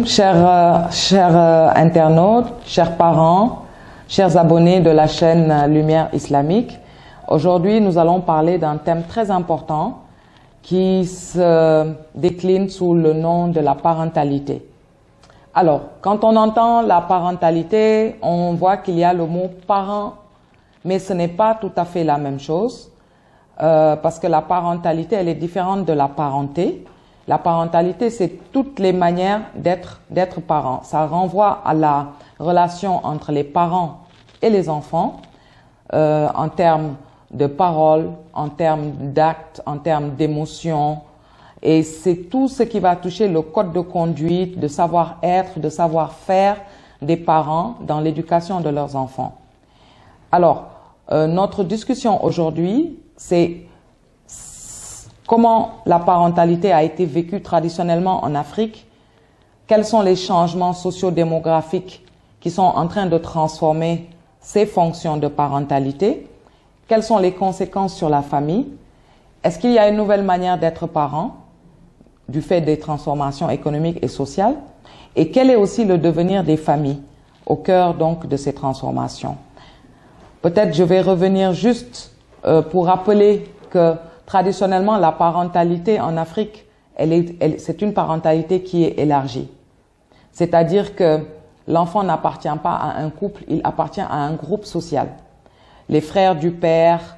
Chers internautes, chers parents, chers abonnés de la chaîne Lumière Islamique, aujourd'hui nous allons parler d'un thème très important qui se décline sous le nom de la parentalité. Alors, quand on entend la parentalité, on voit qu'il y a le mot parent, mais ce n'est pas tout à fait la même chose, parce que la parentalité, elle est différente de la parenté. La parentalité, c'est toutes les manières d'être parent. Ça renvoie à la relation entre les parents et les enfants, en termes de paroles, en termes d'actes, en termes d'émotions. Et c'est tout ce qui va toucher le code de conduite, de savoir-être, de savoir-faire des parents dans l'éducation de leurs enfants. Alors, notre discussion aujourd'hui, c'est comment la parentalité a été vécue traditionnellement en Afrique, quels sont les changements socio-démographiques qui sont en train de transformer ces fonctions de parentalité, quelles sont les conséquences sur la famille, est-ce qu'il y a une nouvelle manière d'être parent du fait des transformations économiques et sociales, et quel est aussi le devenir des familles au cœur donc de ces transformations. Peut-être je vais revenir juste pour rappeler que traditionnellement, la parentalité en Afrique, c'est une parentalité qui est élargie. C'est-à-dire que l'enfant n'appartient pas à un couple, il appartient à un groupe social. Les frères du père,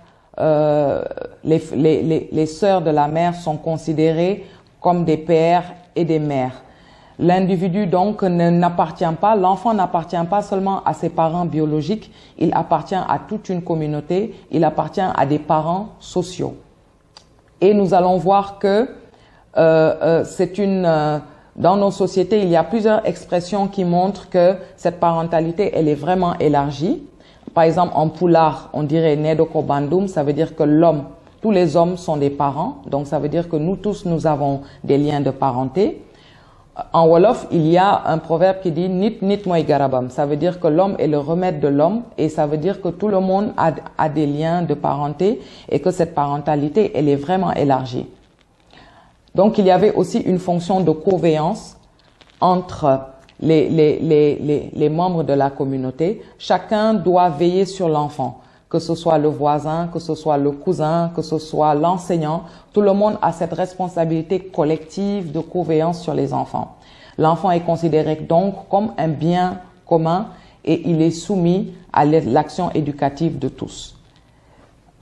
les sœurs de la mère sont considérés comme des pères et des mères. L'individu donc n'appartient pas, l'enfant n'appartient pas seulement à ses parents biologiques, il appartient à toute une communauté, il appartient à des parents sociaux. Et nous allons voir que dans nos sociétés, il y a plusieurs expressions qui montrent que cette parentalité, elle est vraiment élargie. Par exemple, en Pulaar, on dirait Nedoko Bandum, ça veut dire que tous les hommes sont des parents, donc ça veut dire que nous tous, nous avons des liens de parenté. En Wolof, il y a un proverbe qui dit Nit Nit Moy Garabam, ça veut dire que l'homme est le remède de l'homme et ça veut dire que tout le monde a des liens de parenté et que cette parentalité, elle est vraiment élargie. Donc, il y avait aussi une fonction de covéance entre les membres de la communauté. Chacun doit veiller sur l'enfant, que ce soit le voisin, que ce soit le cousin, que ce soit l'enseignant. Tout le monde a cette responsabilité collective de covéance sur les enfants. L'enfant est considéré donc comme un bien commun et il est soumis à l'action éducative de tous.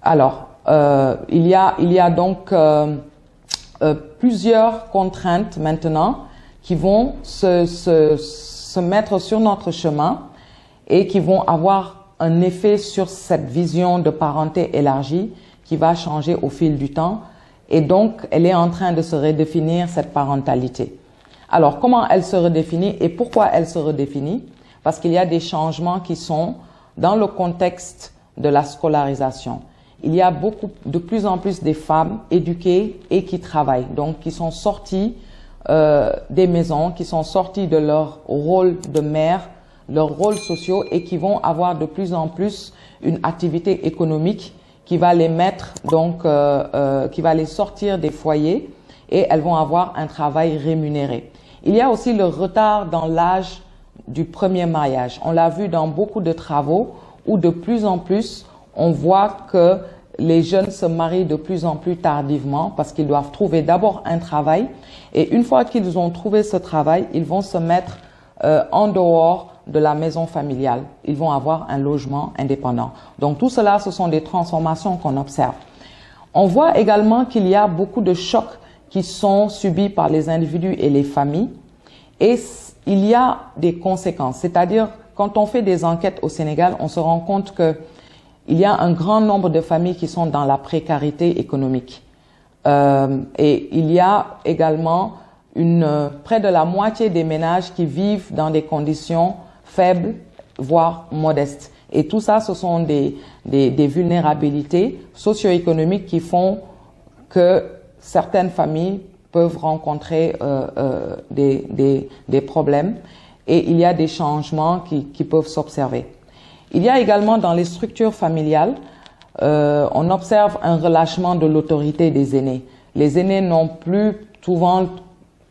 Alors, il y a donc plusieurs contraintes maintenant qui vont se mettre sur notre chemin et qui vont avoir un effet sur cette vision de parenté élargie qui va changer au fil du temps. Et donc, elle est en train de se redéfinir, cette parentalité. Alors, comment elle se redéfinit et pourquoi elle se redéfinit? Parce qu'il y a des changements qui sont dans le contexte de la scolarisation. Il y a de plus en plus des femmes éduquées et qui travaillent, donc qui sont sorties des maisons, qui sont sorties de leur rôle de mère, leurs rôles sociaux et qui vont avoir de plus en plus une activité économique qui va les mettre donc qui va les sortir des foyers et elles vont avoir un travail rémunéré. Il y a aussi le retard dans l'âge du premier mariage. On l'a vu dans beaucoup de travaux où de plus en plus on voit que les jeunes se marient de plus en plus tardivement parce qu'ils doivent trouver d'abord un travail et une fois qu'ils ont trouvé ce travail, ils vont se mettre en dehors de la maison familiale. Ils vont avoir un logement indépendant. Donc tout cela, ce sont des transformations qu'on observe. On voit également qu'il y a beaucoup de chocs qui sont subis par les individus et les familles et il y a des conséquences. C'est-à-dire, quand on fait des enquêtes au Sénégal, on se rend compte que il y a un grand nombre de familles qui sont dans la précarité économique. Et il y a également près de la moitié des ménages qui vivent dans des conditions faibles, voire modestes. Et tout ça, ce sont des vulnérabilités socio-économiques qui font que certaines familles peuvent rencontrer des problèmes, et il y a des changements qui peuvent s'observer. Il y a également dans les structures familiales, on observe un relâchement de l'autorité des aînés. Les aînés n'ont plus souvent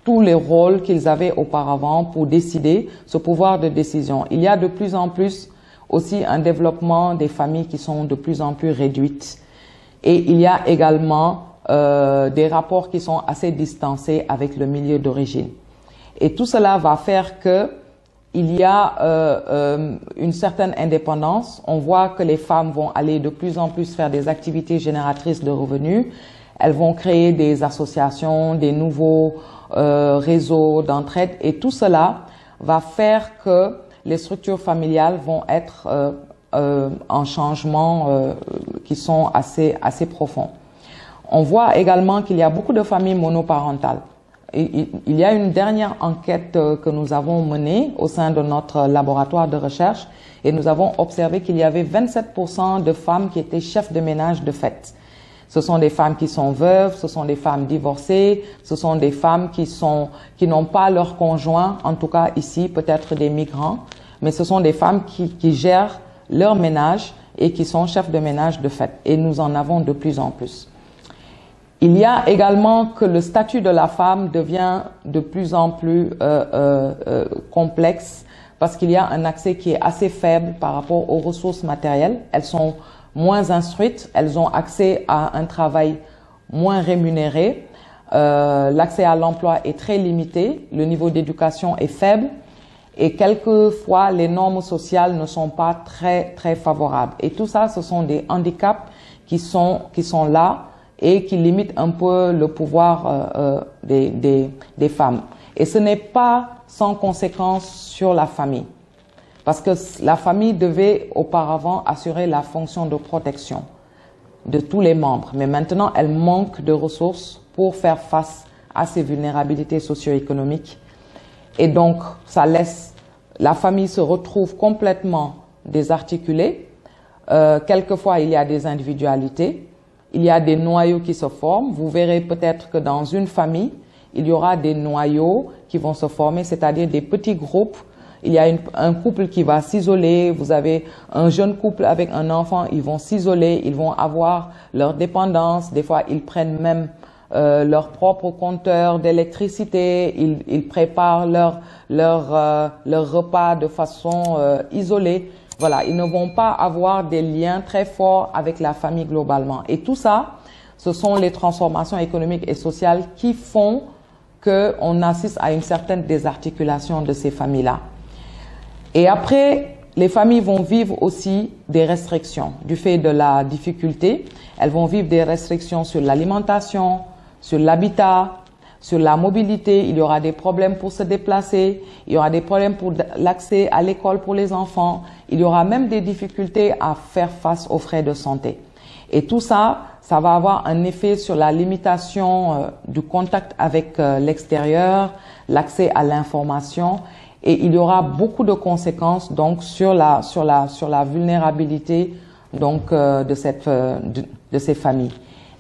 tous les rôles qu'ils avaient auparavant pour décider, ce pouvoir de décision. Il y a de plus en plus aussi un développement des familles qui sont de plus en plus réduites. Et il y a également des rapports qui sont assez distancés avec le milieu d'origine. Et tout cela va faire que il y a une certaine indépendance. On voit que les femmes vont aller de plus en plus faire des activités génératrices de revenus. Elles vont créer des associations, des nouveaux réseaux d'entraide, et tout cela va faire que les structures familiales vont être en changement qui sont assez profonds. On voit également qu'il y a beaucoup de familles monoparentales. Il y a une dernière enquête que nous avons menée au sein de notre laboratoire de recherche, et nous avons observé qu'il y avait 27% de femmes qui étaient chefs de ménage de fait. Ce sont des femmes qui sont veuves, ce sont des femmes divorcées, ce sont des femmes qui n'ont pas leur conjoint, en tout cas ici, peut-être des migrants, mais ce sont des femmes qui gèrent leur ménage et qui sont chefs de ménage de fait. Et nous en avons de plus en plus. Il y a également que le statut de la femme devient de plus en plus complexe, parce qu'il y a un accès qui est assez faible par rapport aux ressources matérielles. Elles sont moins instruites, elles ont accès à un travail moins rémunéré, l'accès à l'emploi est très limité, le niveau d'éducation est faible, et quelquefois les normes sociales ne sont pas très favorables. Et tout ça, ce sont des handicaps qui sont là et qui limitent un peu le pouvoir des femmes. Et ce n'est pas sans conséquence sur la famille, parce que la famille devait auparavant assurer la fonction de protection de tous les membres, mais maintenant elle manque de ressources pour faire face à ces vulnérabilités socio-économiques. Et donc, ça laisse, la famille se retrouve complètement désarticulée. Quelquefois, il y a des individualités, il y a des noyaux qui se forment. Vous verrez peut-être que dans une famille, il y aura des noyaux qui vont se former, c'est-à-dire des petits groupes. Il y a un couple qui va s'isoler, vous avez un jeune couple avec un enfant, ils vont s'isoler, ils vont avoir leur dépendance, des fois ils prennent même leur propre compteur d'électricité, ils préparent leur repas de façon isolée. Voilà, ils ne vont pas avoir des liens très forts avec la famille globalement. Et tout ça, ce sont les transformations économiques et sociales qui font qu'on assiste à une certaine désarticulation de ces familles-là. Et après, les familles vont vivre aussi des restrictions du fait de la difficulté. Elles vont vivre des restrictions sur l'alimentation, sur l'habitat, sur la mobilité. Il y aura des problèmes pour se déplacer, il y aura des problèmes pour l'accès à l'école pour les enfants, il y aura même des difficultés à faire face aux frais de santé. Et tout ça, ça va avoir un effet sur la limitation du contact avec l'extérieur, l'accès à l'information, et il y aura beaucoup de conséquences donc sur la vulnérabilité donc de ces familles.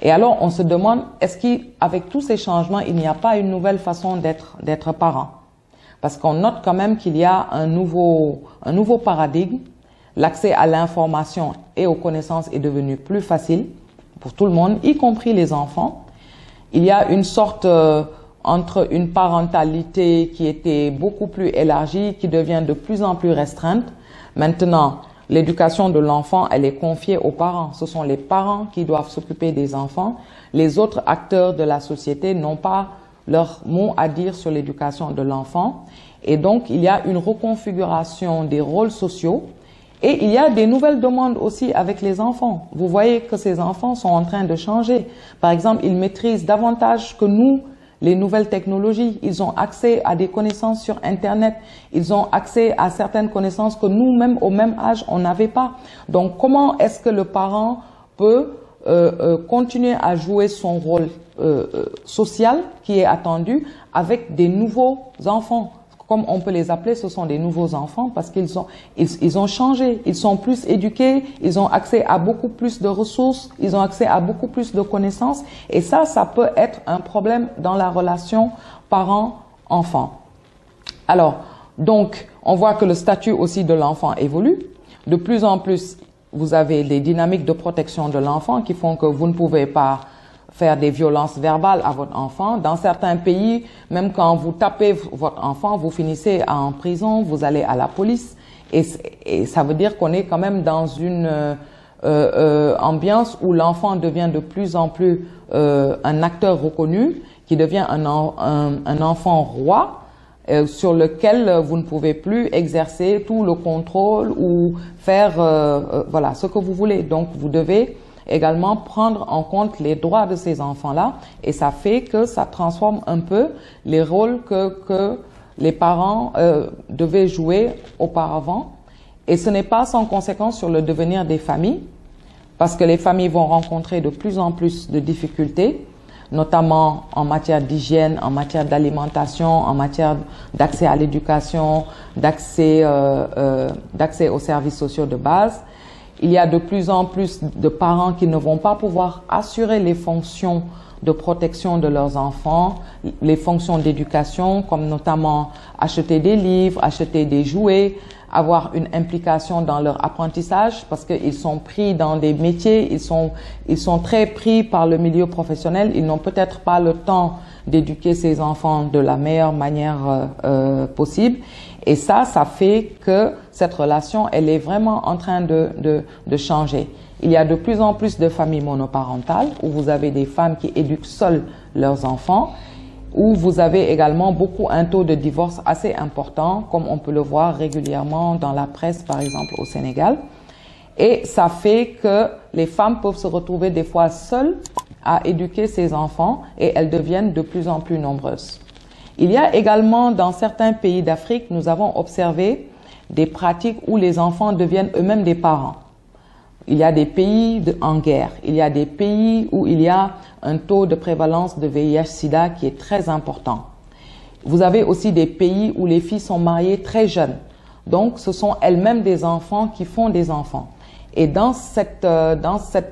Et alors on se demande, est-ce qu'avec tous ces changements, il n'y a pas une nouvelle façon d'être parent? Parce qu'on note quand même qu'il y a un nouveau paradigme. L'accès à l'information et aux connaissances est devenu plus facile pour tout le monde, y compris les enfants. Il y a une sorte entre une parentalité qui était beaucoup plus élargie, qui devient de plus en plus restreinte. Maintenant, l'éducation de l'enfant, elle est confiée aux parents. Ce sont les parents qui doivent s'occuper des enfants. Les autres acteurs de la société n'ont pas leur mot à dire sur l'éducation de l'enfant. Et donc, il y a une reconfiguration des rôles sociaux. Et il y a des nouvelles demandes aussi avec les enfants. Vous voyez que ces enfants sont en train de changer. Par exemple, ils maîtrisent davantage que nous les nouvelles technologies. Ils ont accès à des connaissances sur Internet. Ils ont accès à certaines connaissances que nous-mêmes, au même âge, on n'avait pas. Donc, comment est-ce que le parent peut continuer à jouer son rôle social qui est attendu avec des nouveaux enfants. Comme on peut les appeler, ce sont des nouveaux enfants parce qu'ils ont changé, ils sont plus éduqués, ils ont accès à beaucoup plus de ressources, ils ont accès à beaucoup plus de connaissances. Et ça peut être un problème dans la relation parent-enfant. Alors, donc, on voit que le statut aussi de l'enfant évolue. De plus en plus, vous avez des dynamiques de protection de l'enfant qui font que vous ne pouvez pas faire des violences verbales à votre enfant. Dans certains pays, même quand vous tapez votre enfant, vous finissez en prison, vous allez à la police. Et ça veut dire qu'on est quand même dans une ambiance où l'enfant devient de plus en plus un acteur reconnu, qui devient un enfant roi, sur lequel vous ne pouvez plus exercer tout le contrôle ou faire voilà, ce que vous voulez. Donc, vous devez également prendre en compte les droits de ces enfants-là, et ça fait que ça transforme un peu les rôles que les parents devaient jouer auparavant. Et ce n'est pas sans conséquence sur le devenir des familles, parce que les familles vont rencontrer de plus en plus de difficultés, notamment en matière d'hygiène, en matière d'alimentation, en matière d'accès à l'éducation, d'accès aux services sociaux de base. Il y a de plus en plus de parents qui ne vont pas pouvoir assurer les fonctions de protection de leurs enfants, les fonctions d'éducation, comme notamment acheter des livres, acheter des jouets, avoir une implication dans leur apprentissage parce qu'ils sont pris dans des métiers, ils sont très pris par le milieu professionnel, ils n'ont peut-être pas le temps d'éduquer ces enfants de la meilleure manière possible. Et ça fait que cette relation, elle est vraiment en train de changer. Il y a de plus en plus de familles monoparentales où vous avez des femmes qui éduquent seules leurs enfants, où vous avez également un taux de divorce assez important, comme on peut le voir régulièrement dans la presse, par exemple au Sénégal. Et ça fait que les femmes peuvent se retrouver des fois seules à éduquer ces enfants et elles deviennent de plus en plus nombreuses. Il y a également dans certains pays d'Afrique, nous avons observé des pratiques où les enfants deviennent eux-mêmes des parents. Il y a des pays en guerre, il y a des pays où il y a un taux de prévalence de VIH/SIDA qui est très important. Vous avez aussi des pays où les filles sont mariées très jeunes. Donc, ce sont elles-mêmes des enfants qui font des enfants. Et dans cette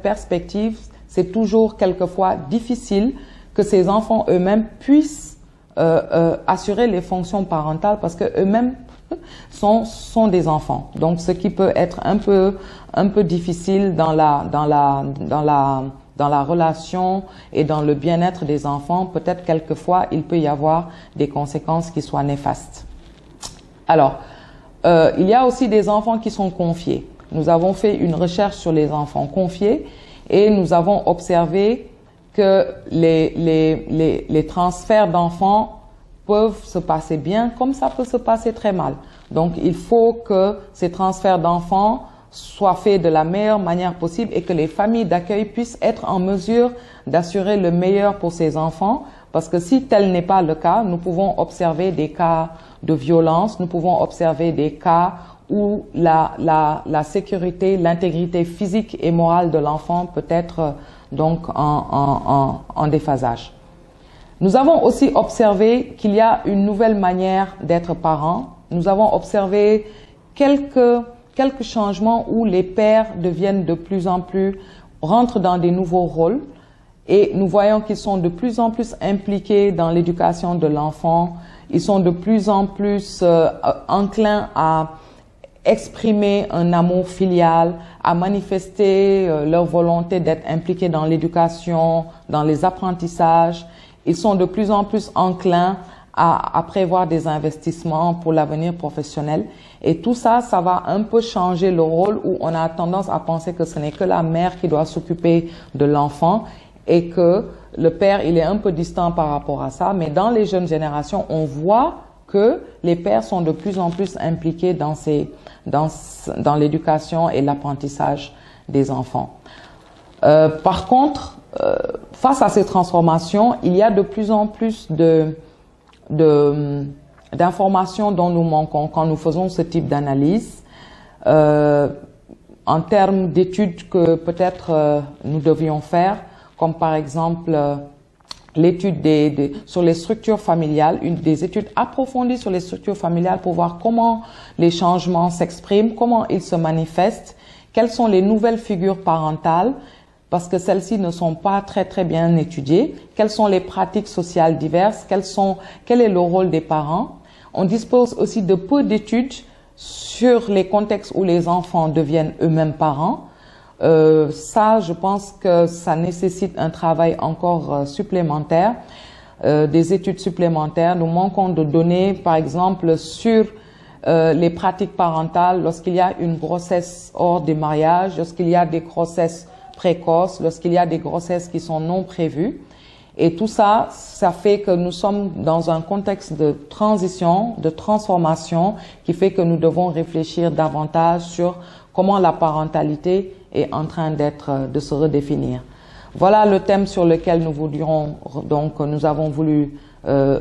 perspective, c'est toujours quelquefois difficile que ces enfants eux-mêmes puissent assurer les fonctions parentales parce que eux-mêmes sont des enfants. Donc, ce qui peut être un peu difficile dans la relation et dans le bien-être des enfants, peut-être quelquefois il peut y avoir des conséquences qui soient néfastes. Alors, il y a aussi des enfants qui sont confiés. Nous avons fait une recherche sur les enfants confiés et nous avons observé que les transferts d'enfants peuvent se passer bien comme ça peut se passer très mal. Donc, il faut que ces transferts d'enfants soient faits de la meilleure manière possible et que les familles d'accueil puissent être en mesure d'assurer le meilleur pour ces enfants. Parce que si tel n'est pas le cas, nous pouvons observer des cas de violence, nous pouvons observer des cas où la sécurité, l'intégrité physique et morale de l'enfant peut être donc en déphasage. Nous avons aussi observé qu'il y a une nouvelle manière d'être parent. Nous avons observé quelques changements où les pères deviennent de plus en plus, rentrent dans des nouveaux rôles et nous voyons qu'ils sont de plus en plus impliqués dans l'éducation de l'enfant. Ils sont de plus en plus enclins à exprimer un amour filial, à manifester leur volonté d'être impliqués dans l'éducation, dans les apprentissages. Ils sont de plus en plus enclins à prévoir des investissements pour l'avenir professionnel. Et tout ça, ça va un peu changer le rôle où on a tendance à penser que ce n'est que la mère qui doit s'occuper de l'enfant et que le père, il est un peu distant par rapport à ça. Mais dans les jeunes générations, on voit que les pères sont de plus en plus impliqués dans l'éducation et l'apprentissage des enfants. Par contre, face à ces transformations, il y a de plus en plus d'informations dont nous manquons quand nous faisons ce type d'analyse. En en termes d'études que peut-être nous devions faire, comme par exemple l'étude sur les structures familiales, des études approfondies sur les structures familiales pour voir comment les changements s'expriment, comment ils se manifestent, quelles sont les nouvelles figures parentales, parce que celles-ci ne sont pas très bien étudiées, quelles sont les pratiques sociales diverses, quel est le rôle des parents. On dispose aussi de peu d'études sur les contextes où les enfants deviennent eux-mêmes parents. Ça, je pense que ça nécessite un travail encore supplémentaire, des études supplémentaires. Nous manquons de données, par exemple, sur les pratiques parentales lorsqu'il y a une grossesse hors du mariage, lorsqu'il y a des grossesses précoces, lorsqu'il y a des grossesses qui sont non prévues. Et tout ça, ça fait que nous sommes dans un contexte de transition, de transformation, qui fait que nous devons réfléchir davantage sur comment la parentalité est en train de se redéfinir. Voilà le thème sur lequel nous avons voulu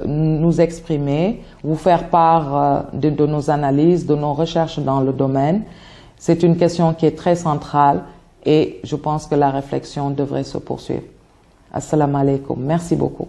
nous exprimer, vous faire part de nos analyses, de nos recherches dans le domaine. C'est une question qui est très centrale et je pense que la réflexion devrait se poursuivre. Assalamu alaikum. Merci beaucoup.